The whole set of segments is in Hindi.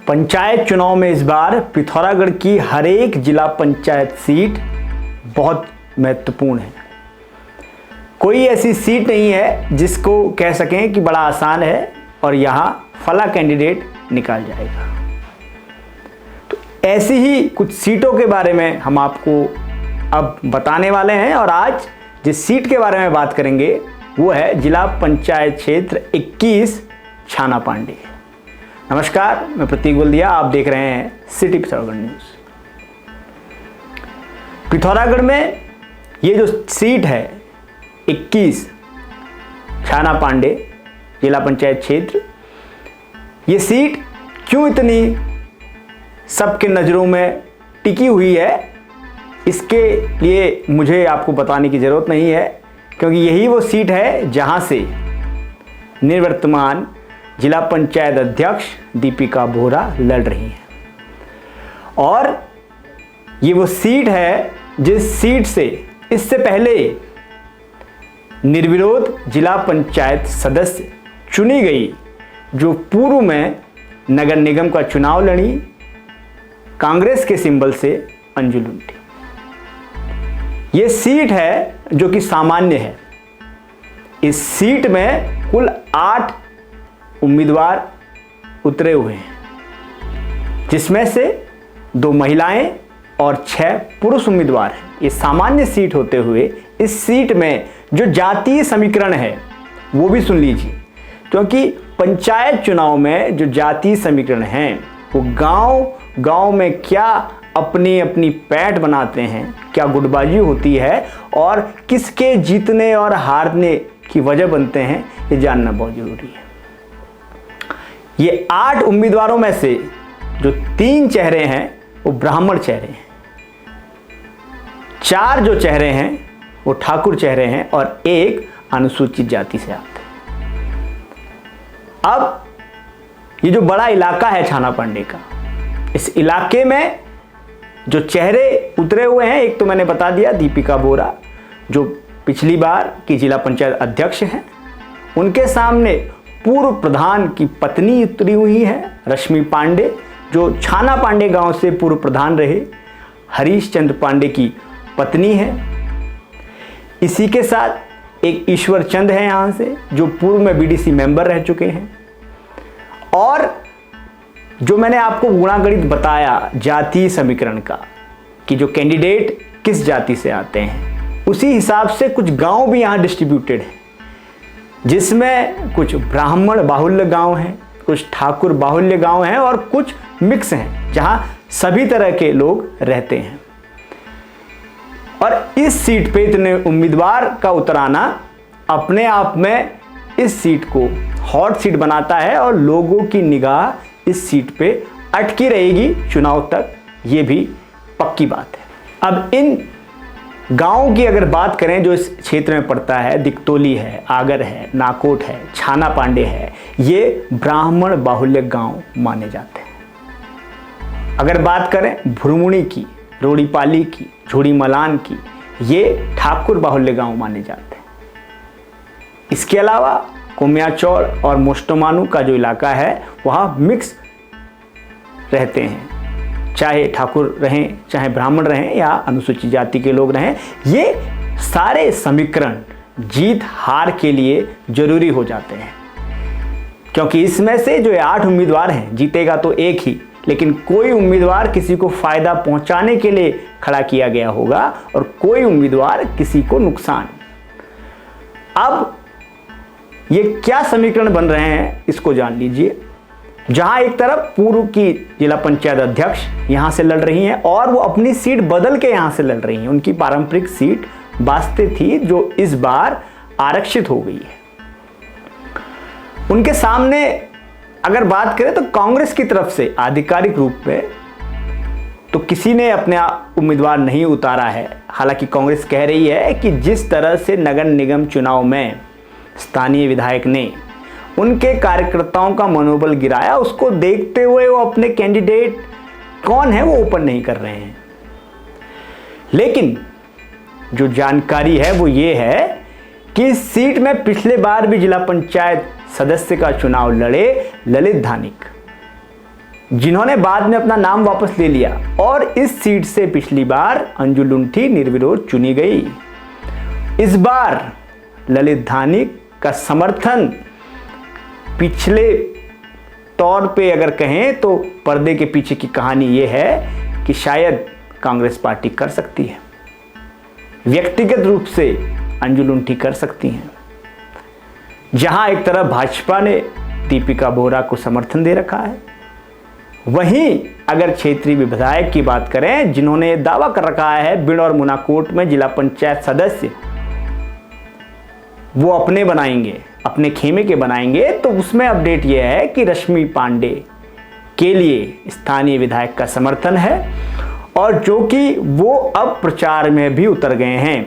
पंचायत चुनाव में इस बार पिथौरागढ़ की हर एक जिला पंचायत सीट बहुत महत्वपूर्ण है। कोई ऐसी सीट नहीं है जिसको कह सकें कि बड़ा आसान है और यहाँ फला कैंडिडेट निकाल जाएगा। तो ऐसी ही कुछ सीटों के बारे में हम आपको अब बताने वाले हैं और आज जिस सीट के बारे में बात करेंगे वो है जिला पंचायत क्षेत्र 21 छाना पांडे। नमस्कार, मैं प्रतीक गोल्दिया, आप देख रहे हैं सिटी पिथौरागढ़ न्यूज़। पिथौरागढ़ में ये जो सीट है 21 छाना पांडे जिला पंचायत क्षेत्र, ये सीट क्यों इतनी सबके नज़रों में टिकी हुई है, इसके लिए मुझे आपको बताने की ज़रूरत नहीं है, क्योंकि यही वो सीट है जहां से निवर्तमान जिला पंचायत अध्यक्ष दीपिका बोहरा लड़ रही हैं। और ये वो सीट है जिस सीट से इससे पहले निर्विरोध जिला पंचायत सदस्य चुनी गई, जो पूर्व में नगर निगम का चुनाव लड़ी कांग्रेस के सिंबल से अंजू लुंठी। ये सीट है जो कि सामान्य है। इस सीट में कुल 8 उम्मीदवार उतरे हुए हैं, जिसमें से 2 महिलाएं और 6 पुरुष उम्मीदवार हैं। ये सामान्य सीट होते हुए इस सीट में जो जातीय समीकरण है वो भी सुन लीजिए, क्योंकि पंचायत चुनाव में जो जातीय समीकरण हैं वो गांव में क्या अपनी अपनी पैठ बनाते हैं, क्या गुटबाजी होती है और किसके जीतने और हारने की वजह बनते हैं, ये जानना बहुत जरूरी है। ये 8 उम्मीदवारों में से जो 3 चेहरे हैं वो ब्राह्मण चेहरे हैं, 4 जो चेहरे हैं वो ठाकुर चेहरे हैं और 1 अनुसूचित जाति से आते हैं। अब ये जो बड़ा इलाका है छाना पांडे का, इस इलाके में जो चेहरे उतरे हुए हैं, एक तो मैंने बता दिया दीपिका बोहरा जो पिछली बार की जिला पंचायत अध्यक्ष हैं। उनके सामने पूर्व प्रधान की पत्नी उतरी हुई है रश्मि पांडे, जो छाना पांडे गांव से पूर्व प्रधान रहे हरीश चंद्र पांडे की पत्नी है। इसी के साथ एक ईश्वर चंद है यहाँ से, जो पूर्व में बीडीसी मेंबर रह चुके हैं। और जो मैंने आपको गुणागणित बताया जातीय समीकरण का कि जो कैंडिडेट किस जाति से आते हैं, उसी हिसाब से कुछ गांव भी यहाँ डिस्ट्रीब्यूटेड हैं, जिसमें कुछ ब्राह्मण बाहुल्य गांव हैं, कुछ ठाकुर बाहुल्य गांव हैं और कुछ मिक्स हैं, जहां सभी तरह के लोग रहते हैं। और इस सीट पे इतने उम्मीदवार का उतराना अपने आप में इस सीट को हॉट सीट बनाता है और लोगों की निगाह इस सीट पे अटकी रहेगी चुनाव तक, ये भी पक्की बात है। अब इन गांव की अगर बात करें जो इस क्षेत्र में पड़ता है, दिकतोली है, आगर है, नाकोट है, छाना पांडे है, ये ब्राह्मण बाहुल्य गांव माने जाते हैं। अगर बात करें भुरमुड़ी की, रोड़ीपाली की, झूड़ी मलान की, ये ठाकुर बाहुल्य गांव माने जाते हैं। इसके अलावा कुमियाचौड़ और मोस्टोमानू का जो इलाका है वहाँ मिक्स रहते हैं, चाहे ठाकुर रहें, चाहे ब्राह्मण रहें या अनुसूचित जाति के लोग रहें। ये सारे समीकरण जीत हार के लिए जरूरी हो जाते हैं, क्योंकि इसमें से जो 8 उम्मीदवार हैं, जीतेगा तो एक ही, लेकिन कोई उम्मीदवार किसी को फायदा पहुंचाने के लिए खड़ा किया गया होगा और कोई उम्मीदवार किसी को नुकसान। अब ये क्या समीकरण बन रहे हैं इसको जान लीजिए। जहां एक तरफ पूर्व की जिला पंचायत अध्यक्ष यहां से लड़ रही हैं और वो अपनी सीट बदल के यहां से लड़ रही हैं, उनकी पारंपरिक सीट बास्ते थी जो इस बार आरक्षित हो गई है। उनके सामने अगर बात करें तो कांग्रेस की तरफ से आधिकारिक रूप में तो किसी ने अपना उम्मीदवार नहीं उतारा है। हालांकि कांग्रेस कह रही है कि जिस तरह से नगर निगम चुनाव में स्थानीय विधायक ने उनके कार्यकर्ताओं का मनोबल गिराया, उसको देखते हुए वो अपने कैंडिडेट कौन है वो ओपन नहीं कर रहे हैं। लेकिन जो जानकारी है वो ये है कि इस सीट में पिछले बार भी जिला पंचायत सदस्य का चुनाव लड़े ललित धानिक। जिन्होंने बाद में अपना नाम वापस ले लिया और इस सीट से पिछली बार अंजू लुंठी निर्विरोध चुनी गई। इस बार ललित धानी का समर्थन पिछले तौर पे अगर कहें तो पर्दे के पीछे की कहानी यह है कि शायद कांग्रेस पार्टी कर सकती है, व्यक्तिगत रूप से अंजू लुंठी कर सकती हैं। जहां एक तरफ भाजपा ने दीपिका बोहरा को समर्थन दे रखा है, वहीं अगर क्षेत्रीय विधायक की बात करें जिन्होंने दावा कर रखा है बिड और मुनाकोट में जिला पंचायत सदस्य वो अपने बनाएंगे, अपने खेमे के बनाएंगे, तो उसमें अपडेट यह है कि रश्मि पांडे के लिए स्थानीय विधायक का समर्थन है और जो कि वो अब प्रचार में भी उतर गए हैं।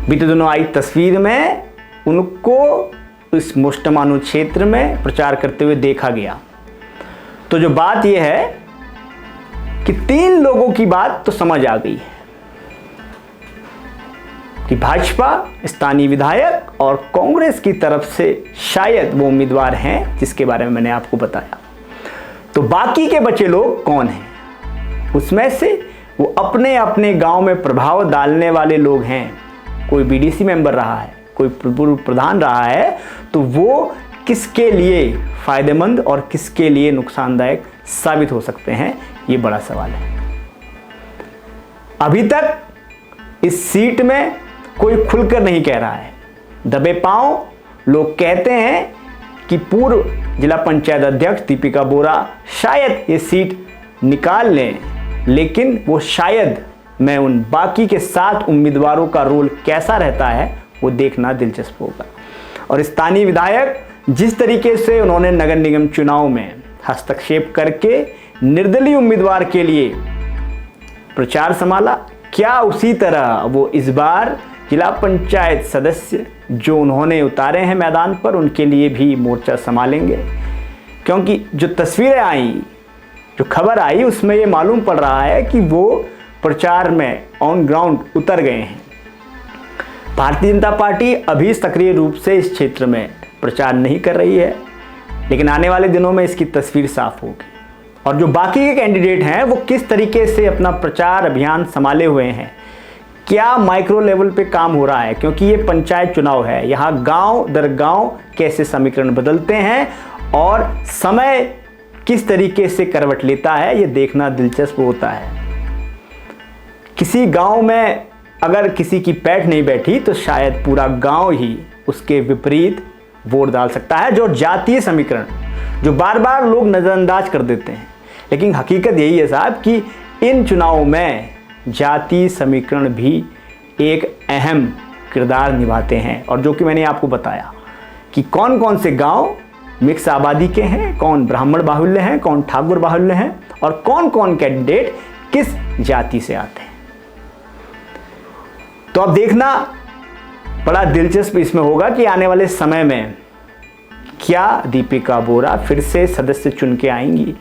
बीते दिनों आई तस्वीर में उनको इस मुष्टमानु क्षेत्र में प्रचार करते हुए देखा गया। तो जो बात यह है कि 3 लोगों की बात तो समझ आ गई है कि भाजपा, स्थानीय विधायक और कांग्रेस की तरफ से शायद वो उम्मीदवार हैं जिसके बारे में मैंने आपको बताया। तो बाकी के बचे लोग कौन हैं? उसमें से वो अपने अपने गांव में प्रभाव डालने वाले लोग हैं। कोई बीडीसी मेंबर रहा है, कोई पूर्व प्रधान रहा है, तो वो किसके लिए फायदेमंद और किसके लिए नुकसानदायक साबित हो सकते हैं, ये बड़ा सवाल है। अभी तक इस सीट में कोई खुलकर नहीं कह रहा है। दबे पांव लोग कहते हैं कि पूर्व जिला पंचायत अध्यक्ष दीपिका बोहरा शायद ये सीट निकाल लें, लेकिन वो शायद मैं उन बाकी के 7 उम्मीदवारों का रोल कैसा रहता है वो देखना दिलचस्प होगा। और स्थानीय विधायक जिस तरीके से उन्होंने नगर निगम चुनाव में हस्तक्षेप करके निर्दलीय उम्मीदवार के लिए प्रचार संभाला, क्या उसी तरह वो इस बार जिला पंचायत सदस्य जो उन्होंने उतारे हैं मैदान पर उनके लिए भी मोर्चा संभालेंगे? क्योंकि जो तस्वीरें आई, जो खबर आई, उसमें ये मालूम पड़ रहा है कि वो प्रचार में ऑन ग्राउंड उतर गए हैं। भारतीय जनता पार्टी अभी सक्रिय रूप से इस क्षेत्र में प्रचार नहीं कर रही है, लेकिन आने वाले दिनों में इसकी तस्वीर साफ होगी। और जो बाकी के कैंडिडेट हैं वो किस तरीके से अपना प्रचार अभियान संभाले हुए हैं, क्या माइक्रो लेवल पे काम हो रहा है, क्योंकि ये पंचायत चुनाव है। यहाँ गांव दर गांव कैसे समीकरण बदलते हैं और समय किस तरीके से करवट लेता है, ये देखना दिलचस्प होता है। किसी गांव में अगर किसी की पैठ नहीं बैठी तो शायद पूरा गांव ही उसके विपरीत वोट डाल सकता है। जो जातीय समीकरण जो बार बार लोग नज़रअंदाज कर देते हैं, लेकिन हकीकत यही है साहब कि इन चुनावों में जातीय समीकरण भी एक अहम किरदार निभाते हैं। और जो कि मैंने आपको बताया कि कौन कौन से गांव मिक्स आबादी के हैं, कौन ब्राह्मण बाहुल्य हैं, कौन ठाकुर बाहुल्य हैं और कौन कौन कैंडिडेट किस जाति से आते हैं। तो अब देखना बड़ा दिलचस्प इसमें होगा कि आने वाले समय में क्या दीपिका बोहरा फिर से सदस्य चुन के आएंगी।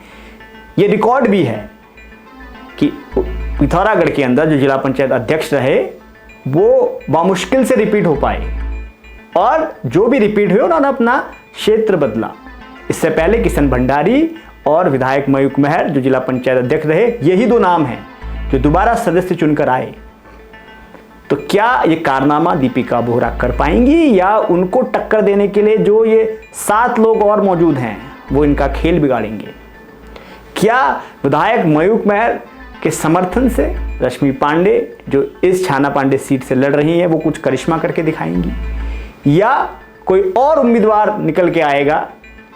ये रिकॉर्ड भी है कि पिथौरागढ़ के अंदर जो जिला पंचायत अध्यक्ष रहे वो बामुश्किल से रिपीट हो पाए, और जो भी रिपीट हुए उन्होंने अपना क्षेत्र बदला। इससे पहले किशन भंडारी और विधायक मयूख मेहर जो जिला पंचायत अध्यक्ष रहे, यही 2 नाम हैं जो दोबारा सदस्य चुनकर आए। तो क्या ये कारनामा दीपिका बोहरा कर पाएंगी या उनको टक्कर देने के लिए जो ये 7 लोग और मौजूद हैं वो इनका खेल बिगाड़ेंगे? क्या विधायक मयूख मेहर के समर्थन से रश्मि पांडे जो इस छाना पांडे सीट से लड़ रही हैं वो कुछ करिश्मा करके दिखाएंगी, या कोई और उम्मीदवार निकल के आएगा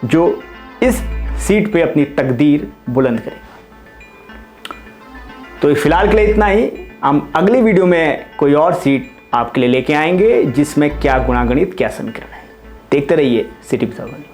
जो इस सीट पे अपनी तकदीर बुलंद करेगा? तो फिलहाल के लिए इतना ही। हम अगली वीडियो में कोई और सीट आपके लिए लेके आएंगे जिसमें क्या गुणागणित, क्या समीकरण है। देखते रहिए सिटी पिथौरागढ़।